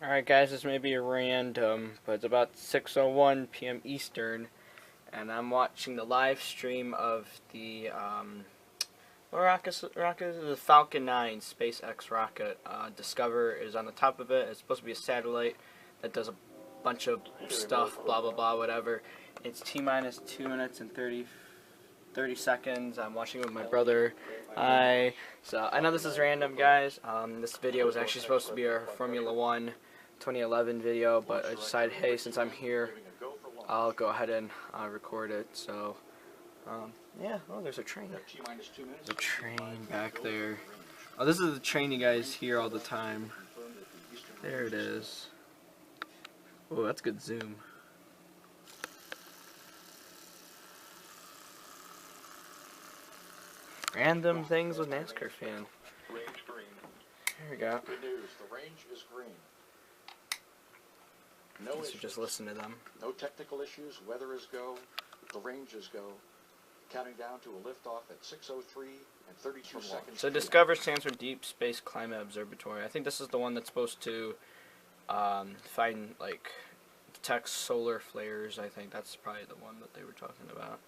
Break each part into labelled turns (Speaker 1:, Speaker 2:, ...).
Speaker 1: Alright guys, this may be random, but it's about 6:01 p.m. Eastern, and I'm watching the live stream of the, what rocket is the Falcon 9 SpaceX rocket. DSCOVR is on the top of it. It's supposed to be a satellite that does a bunch of stuff, blah blah blah, whatever. It's T-minus 2 minutes and 30 seconds. I'm watching with my brother. Hi. So, I know this is random, guys. This video was actually supposed to be our Formula 1 2011 video, but I decided, hey, since I'm here, I'll go ahead and record it. So, yeah. Oh, there's a train. There's a train back there. Oh, this is the train you guys hear all the time. There it is. Oh, that's good zoom. Random things with NASCAR fan. There we go.
Speaker 2: Good news, the range is green. No
Speaker 1: So
Speaker 2: issues.
Speaker 1: just listen to them.
Speaker 2: No technical issues, weather is go, the range is go. Counting down to a liftoff at 6:03 and 32 seconds.
Speaker 1: So DSCOVR stands for Deep Space Climate Observatory. I think this is the one that's supposed to find, like, detect solar flares. I think that's probably the one that they were talking about.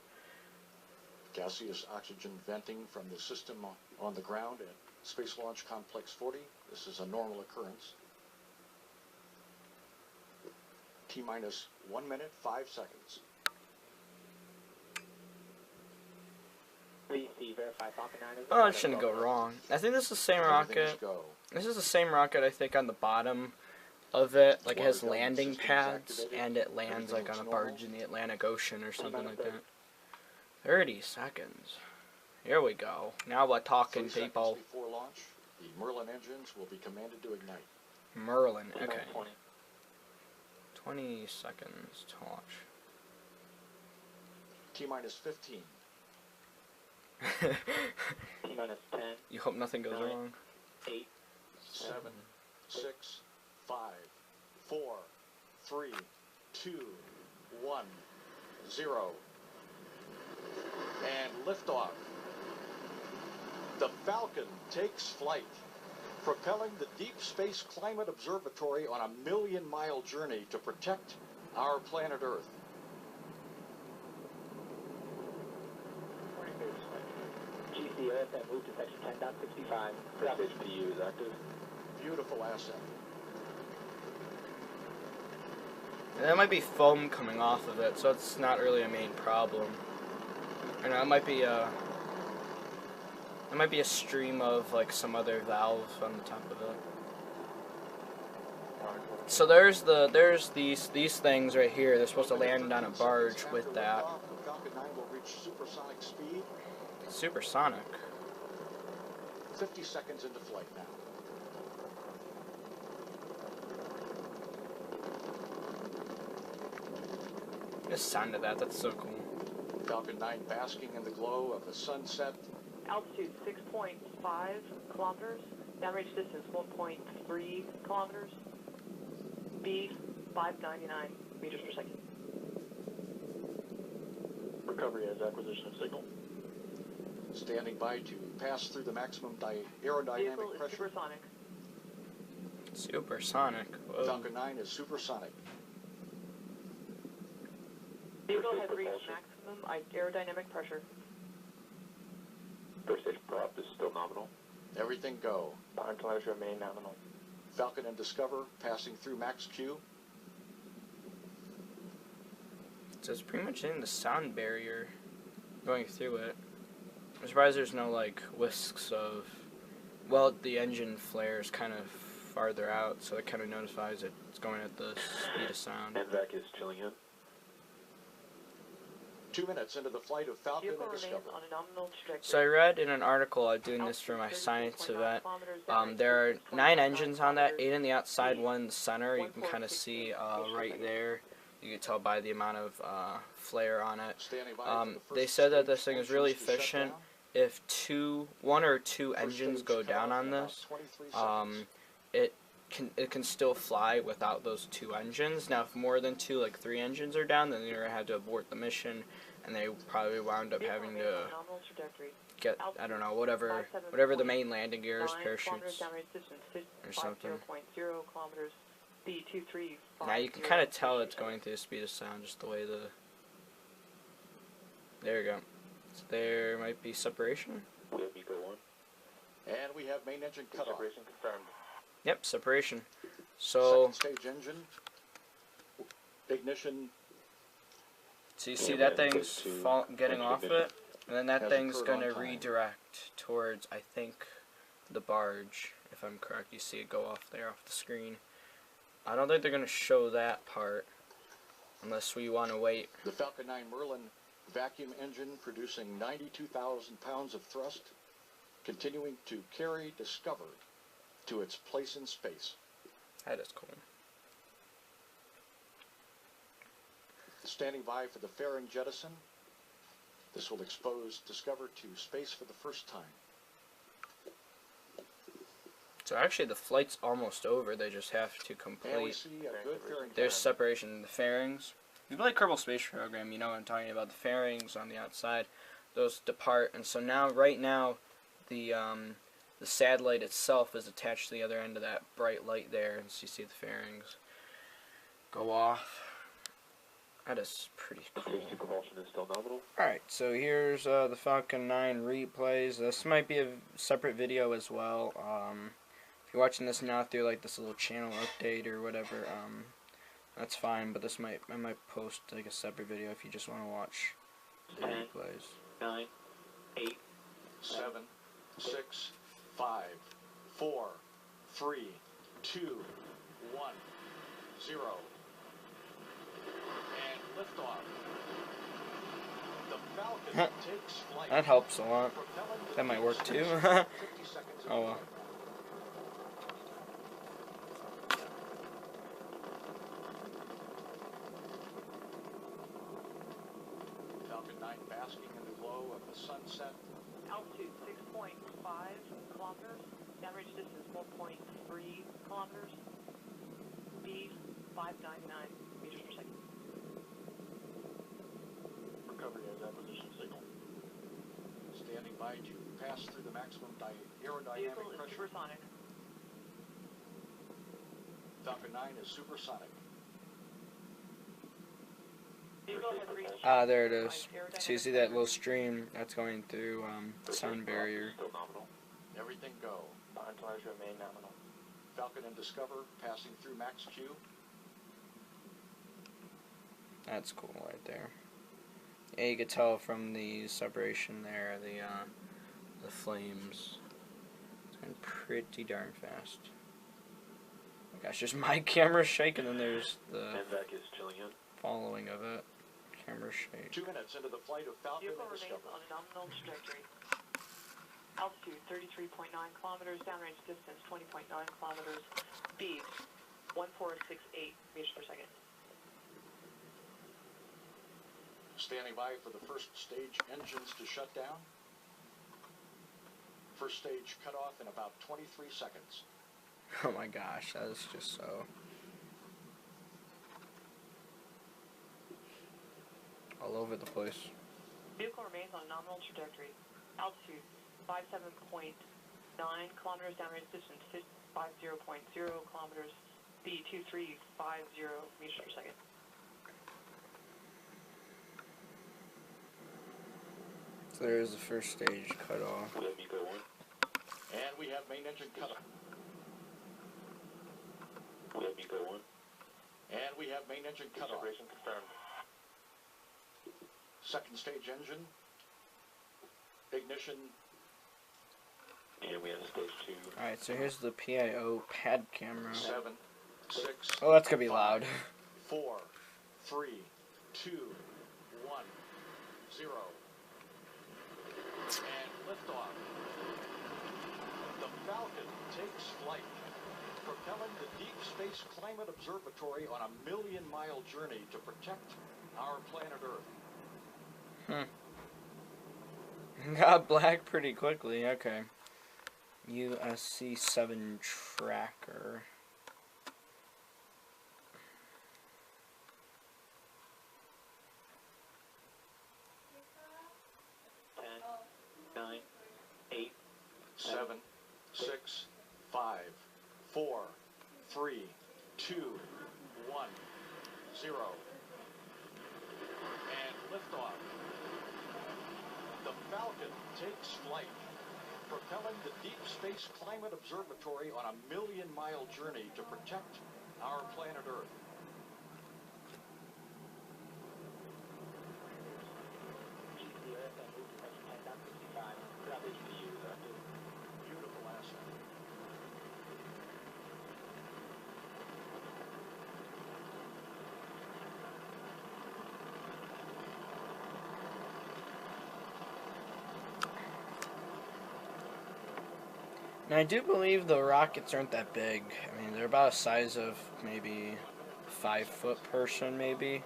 Speaker 2: Gaseous oxygen venting from the system on the ground at Space Launch Complex 40. This is a normal occurrence. T-minus 1 minute, 5 seconds.
Speaker 1: Oh, it shouldn't go wrong. I think this is the same rocket. This is the same rocket, I think, on the bottom of it. Like, it has landing pads, and it lands, like, on a barge in the Atlantic Ocean or something like that. 30 seconds. Here we go. Now we're talking, people.
Speaker 2: Before launch, the Merlin engines will be commanded to ignite.
Speaker 1: Merlin, okay. 20 seconds to launch.
Speaker 2: T-minus 15.
Speaker 3: T-minus 10.
Speaker 1: You hope nothing goes wrong.
Speaker 3: 8.
Speaker 2: 7, 6, 5, 4, 3, 2, 1, 0. And liftoff. The Falcon takes flight, propelling the Deep Space Climate Observatory on a 1,000,000-mile journey to protect our planet Earth.
Speaker 3: GCOS that moved to section 10.65. HPU is active.
Speaker 2: Beautiful asset.
Speaker 1: And there might be foam coming off of it, so it's not really a main problem. And it might be a stream of, like, some other valve on the top of it. So there's these things right here. They're supposed to land on a barge with that.
Speaker 2: The Falcon 9 will reach supersonic speed.
Speaker 1: Supersonic.
Speaker 2: 50 seconds into flight now.
Speaker 1: The sound of that, that's so cool.
Speaker 2: Falcon 9 basking in the glow of the sunset.
Speaker 4: Altitude 6.5 kilometers. Downrange distance 1.3 kilometers. Speed 599 meters per second.
Speaker 3: Recovery as acquisition of signal.
Speaker 2: Standing by to pass through the maximum
Speaker 4: Vehicle
Speaker 2: aerodynamic
Speaker 4: is
Speaker 2: pressure.
Speaker 4: supersonic.
Speaker 1: Supersonic. Whoa.
Speaker 2: Falcon 9 is supersonic.
Speaker 4: Vehicle has reached maximum aerodynamic pressure.
Speaker 3: First stage prop is still nominal.
Speaker 2: Everything go.
Speaker 3: Power telemetry remain nominal.
Speaker 2: Falcon and DSCOVR passing through max Q.
Speaker 1: So it's pretty much in the sound barrier going through it. I'm surprised there's no, like, whisks of... Well, the engine flares kind of farther out, so it kind of notifies it's going at the speed of sound.
Speaker 3: NVAC is chilling in.
Speaker 2: 2 minutes into the flight of Falcon
Speaker 4: Vehicle
Speaker 2: and
Speaker 4: remains
Speaker 2: DSCOVR.
Speaker 4: on a nominal trajectory.
Speaker 1: So I read in an article I'm doing this for my science event. There are 9 engines on that, 8 in the outside, 1 in the center. You can kind of see right there. You can tell by the amount of flare on it.
Speaker 2: Standing by for the first
Speaker 1: They said that this
Speaker 2: stage
Speaker 1: thing is really
Speaker 2: engines to shut
Speaker 1: efficient.
Speaker 2: down.
Speaker 1: If 1 or 2
Speaker 2: First
Speaker 1: engines
Speaker 2: stage
Speaker 1: go
Speaker 2: cut
Speaker 1: down
Speaker 2: off
Speaker 1: on
Speaker 2: in about
Speaker 1: this,
Speaker 2: 23 seconds.
Speaker 1: it can still fly without those 2 engines. Now, if more than 2, like 3 engines are down, then they're gonna have to abort the mission, and they probably wound up having to get, I don't know, whatever the main landing gear is, parachutes or something.
Speaker 4: B235.
Speaker 1: Now you can kind of tell it's going through the speed of sound, just the way the... There we go. So there might be separation.
Speaker 3: Eco 1.
Speaker 2: And we have main engine cut off.
Speaker 3: Separation confirmed.
Speaker 1: Yep, separation. So...
Speaker 2: Second stage engine. Ignition.
Speaker 1: So you see that thing's getting off it, and then that thing's going to redirect towards, I think, the barge, if I'm correct. You see it go off there off the screen. I don't think they're going to show that part, unless we want to wait.
Speaker 2: The Falcon 9 Merlin vacuum engine producing 92,000 pounds of thrust, continuing to carry Discover to its place in space.
Speaker 1: That is cool.
Speaker 2: Standing by for the fairing jettison. This will expose Discover to space for the first time.
Speaker 1: So actually the flight's almost over, they just have to complete.
Speaker 2: And we see a good fairing.
Speaker 1: There's separation in the fairings. If you play Kerbal Space Program, you know what I'm talking about. The fairings on the outside, those depart, and so now, right now, the satellite itself is attached to the other end of that bright light there, and so you see the fairings go off. That is pretty cool.
Speaker 3: Propulsion is still nominal.
Speaker 1: Alright, so here's the Falcon 9 replays. This might be a separate video as well. If you're watching this now through like this little channel update or whatever, that's fine, but I might post like a separate video if you just want to watch the
Speaker 3: 10,
Speaker 1: replays.
Speaker 3: 9, 8,
Speaker 2: 7, 6, 5, 4, 3, 2, 1, 0. And liftoff. The Falcon takes flight.
Speaker 1: That helps a lot. That might work too. Oh well.
Speaker 2: Falcon 9 basking in the glow of the sunset.
Speaker 4: Altitude 6.5 kilometers. Downrange distance 1.3 kilometers. Speed 599 meters per second.
Speaker 2: Recovery as acquisition signal. Standing by to pass through the maximum aerodynamic
Speaker 4: Vehicle is
Speaker 2: pressure.
Speaker 4: supersonic.
Speaker 2: Falcon 9 is supersonic.
Speaker 4: Vehicle has reached
Speaker 1: There it is. So you see that little stream that's going through the sound barrier.
Speaker 3: Still nominal.
Speaker 2: Everything go.
Speaker 3: Entourage remain nominal.
Speaker 2: Falcon and Discover passing through max Q.
Speaker 1: That's cool right there. Yeah, you could tell from the separation there, the flames. It's going pretty darn fast. Oh my gosh, there's my camera shaking, and there's the
Speaker 3: NVAC is chilling in.
Speaker 1: following of it. Camera shake.
Speaker 2: 2 minutes into the flight of Falcon
Speaker 4: Vehicle
Speaker 2: and
Speaker 4: remains
Speaker 2: Discover.
Speaker 4: on a nominal trajectory. Altitude 33.9 kilometers. Downrange distance 20.9 kilometers. Speed 1468 meters per second.
Speaker 2: Standing by for the first stage engines to shut down. First stage cut off in about 23 seconds.
Speaker 1: Oh my gosh, that is just so... all over the place.
Speaker 4: Vehicle remains on a nominal trajectory. Altitude 57.9 kilometers. Downrange distance 50.0 kilometers. Speed 2350 meters per second.
Speaker 1: So there's the first stage cut off.
Speaker 3: We have Eco 1.
Speaker 2: And we have main engine cut off.
Speaker 3: We have Eco 1.
Speaker 2: And we have main engine cut off.
Speaker 3: Separation confirmed.
Speaker 2: Second stage engine. Ignition.
Speaker 3: And we have stage 2.
Speaker 1: Alright, so here's the PIO pad camera.
Speaker 2: 7, 6.
Speaker 1: Oh, that's gonna be loud.
Speaker 2: 4, 3, 2, 1, 0. And liftoff. The Falcon takes flight, propelling the Deep Space Climate Observatory on a 1,000,000-mile journey to protect our planet Earth.
Speaker 1: Got black pretty quickly, okay. USC 7 tracker.
Speaker 3: Nine, 8,
Speaker 2: 7, 6, 5, 4, 3, 2, And liftoff. The Falcon takes flight, propelling the Deep Space Climate Observatory on a million-mile journey to protect our planet Earth. Beautiful asset.
Speaker 1: And I do believe the rockets aren't that big. I mean, they're about the size of maybe a 5-foot person, maybe.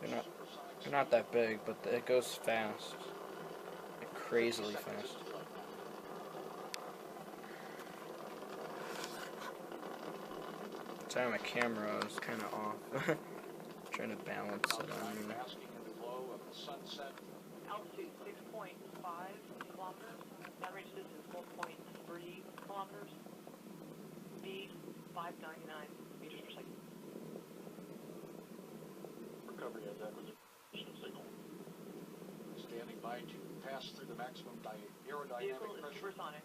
Speaker 1: They're not that big, but it goes fast. Like crazily fast. Sorry, my camera is kind of off. Trying to balance it on.
Speaker 2: Basking in the glow of the sunset.
Speaker 4: Altitude 6.5 kilometers. Downrange distance 4.3 kilometers. Speed 599 meters per second.
Speaker 2: Recovery as acquisition signal. Standing by to pass through the maximum aerodynamic
Speaker 4: Vehicle is
Speaker 2: pressure.
Speaker 4: supersonic.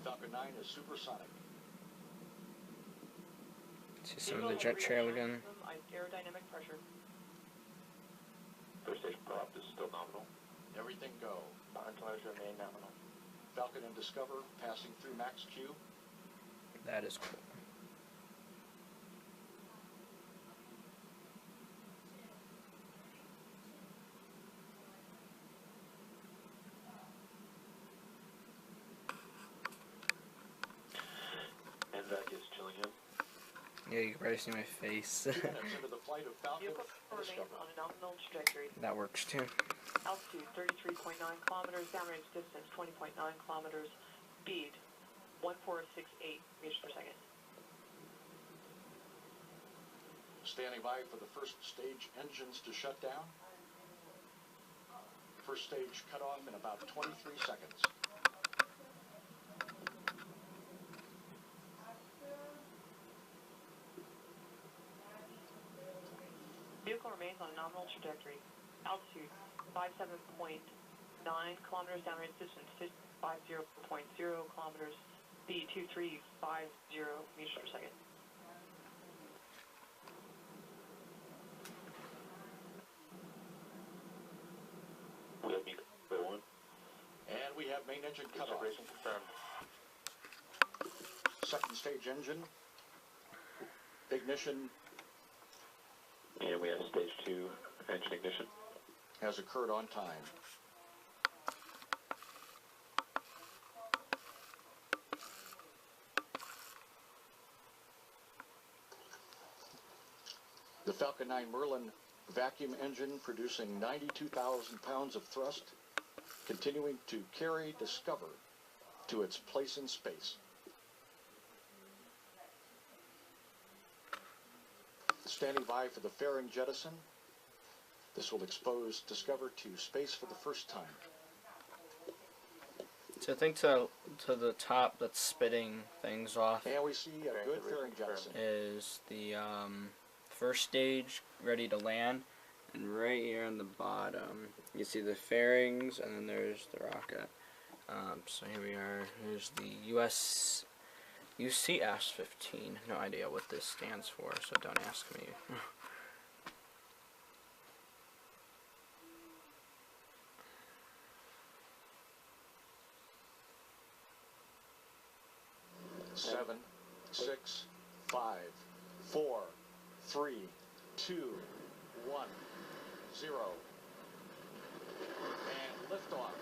Speaker 2: Falcon 9 is supersonic.
Speaker 1: See some of the jet trail again.
Speaker 4: Aerodynamic pressure.
Speaker 3: First stage prop is still nominal.
Speaker 2: Everything go.
Speaker 3: Contours remain nominal.
Speaker 2: Falcon and Discover passing through max Q.
Speaker 1: That is cool.
Speaker 3: And that is chilling in.
Speaker 1: Yeah, you can probably see my face.
Speaker 2: 2 minutes into the flight of Falcon
Speaker 4: Vehicle
Speaker 2: and
Speaker 4: remains
Speaker 2: Discover.
Speaker 4: on a nominal trajectory.
Speaker 1: That works too.
Speaker 4: Altitude 33.9 kilometers. Downrange distance 20.9 kilometers. Speed 1468 meters per second.
Speaker 2: Standing by for the first stage engines to shut down. First stage cut off in about 23 seconds.
Speaker 4: Vehicle remains on a nominal trajectory. Altitude 57.9 kilometers. Downrange distance 50.0 kilometers. Speed 2350 meters per second.
Speaker 3: We have meter 1.
Speaker 2: And we have main engine cut off.
Speaker 3: Separation confirmed.
Speaker 2: Second stage engine. Ignition
Speaker 3: And we have stage 2 engine ignition.
Speaker 2: has occurred on time. The Falcon 9 Merlin vacuum engine producing 92,000 pounds of thrust, continuing to carry Discover to its place in space. Standing by for the fairing jettison. This will expose Discover to space for the first time.
Speaker 1: So I think to the top that's spitting things off
Speaker 2: And we see a good fairing jettison.
Speaker 1: is the first stage ready to land, and right here on the bottom you see the fairings, and then there's the rocket. So here we are. Here's the UCS-15. No idea what this stands for, so don't ask me.
Speaker 2: Seven, 6, 5, 4, 3, 2, 1, 0. And liftoff.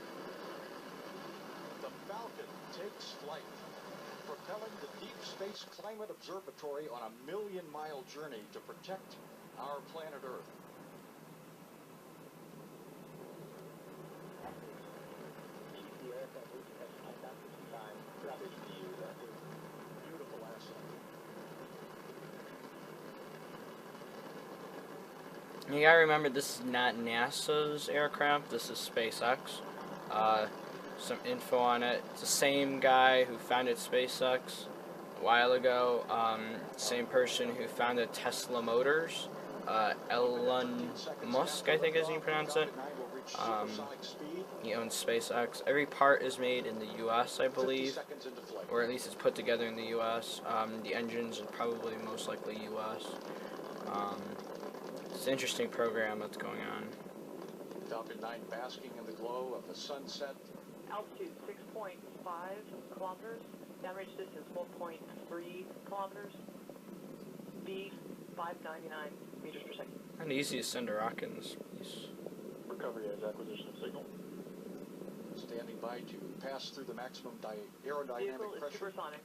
Speaker 2: The Falcon takes flight, propelling the Deep Space Climate Observatory on a million-mile journey to protect our planet Earth. Beautiful asset.
Speaker 1: You gotta remember, this is not NASA's aircraft, this is SpaceX. Some info on it. It's the same guy who founded SpaceX. while ago. Same person who founded Tesla Motors, Elon Musk, I think is how you pronounce it. He owns SpaceX. Every part is made in the U.S., I believe, or at least it's put together in the U.S. The engines are probably most likely U.S. It's an interesting program that's going on.
Speaker 2: Falcon 9 basking in the glow of the sunset.
Speaker 4: Altitude 6.5 kilometers. Downrange distance 1.3 kilometers. Speed 599 meters per second.
Speaker 1: And easy to send a rocket in this piece.
Speaker 3: Recovery as acquisition of signal.
Speaker 2: Standing by to pass through the maximum aerodynamic
Speaker 4: Vehicle is
Speaker 2: pressure.
Speaker 4: supersonic.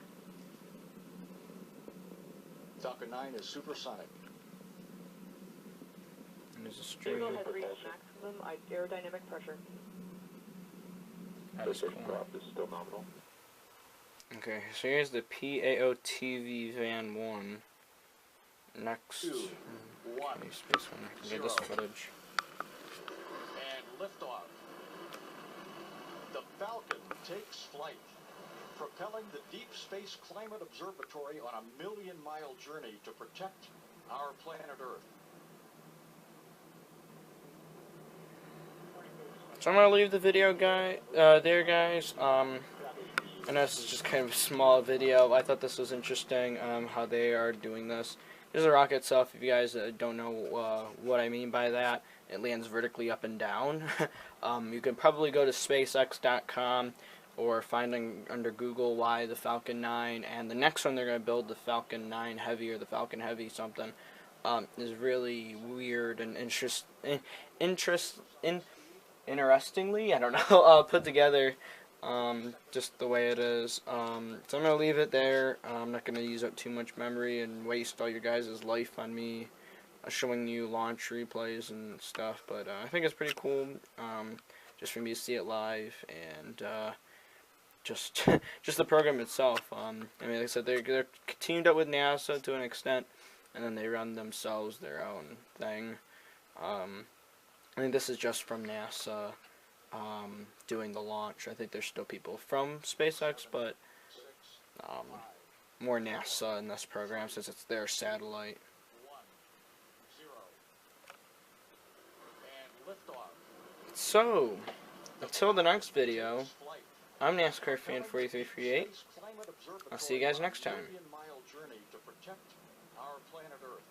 Speaker 2: Falcon 9 is supersonic.
Speaker 1: And there's a string.
Speaker 4: Vehicle has reached maximum aerodynamic pressure.
Speaker 1: That is cool.
Speaker 3: Drop is still nominal.
Speaker 1: Okay, so here's the PAOTV Van 1. Next.
Speaker 2: 2, 1,
Speaker 1: Okay, Space One. I can get this footage.
Speaker 2: and liftoff. The Falcon takes flight, propelling the Deep Space Climate Observatory on a million-mile journey to protect our planet Earth.
Speaker 1: So I'm gonna leave the video there, guys. I know this is just kind of a small video. I thought this was interesting, how they are doing this. Here's the rocket itself. If you guys don't know what I mean by that, it lands vertically up and down. You can probably go to SpaceX.com or find under Google why the Falcon 9 and the next one they're going to build, the Falcon 9 Heavy or the Falcon Heavy something, is really weird and interestingly, I don't know, put together. Just the way it is. So I'm going to leave it there. I'm not going to use up too much memory and waste all your guys' life on me showing you launch replays and stuff, but I think it's pretty cool, just for me to see it live, and just the program itself. I mean, like I said, they're teamed up with NASA to an extent, and then they run themselves their own thing. I think this is just from NASA doing the launch. I think there's still people from SpaceX, but more NASA in this program since it's their satellite.
Speaker 2: 1, 0, and liftoff.
Speaker 1: So, until the next video, I'm NascarFan4348. I'll see you guys next time.
Speaker 2: Million-mile journey to protect our planet Earth.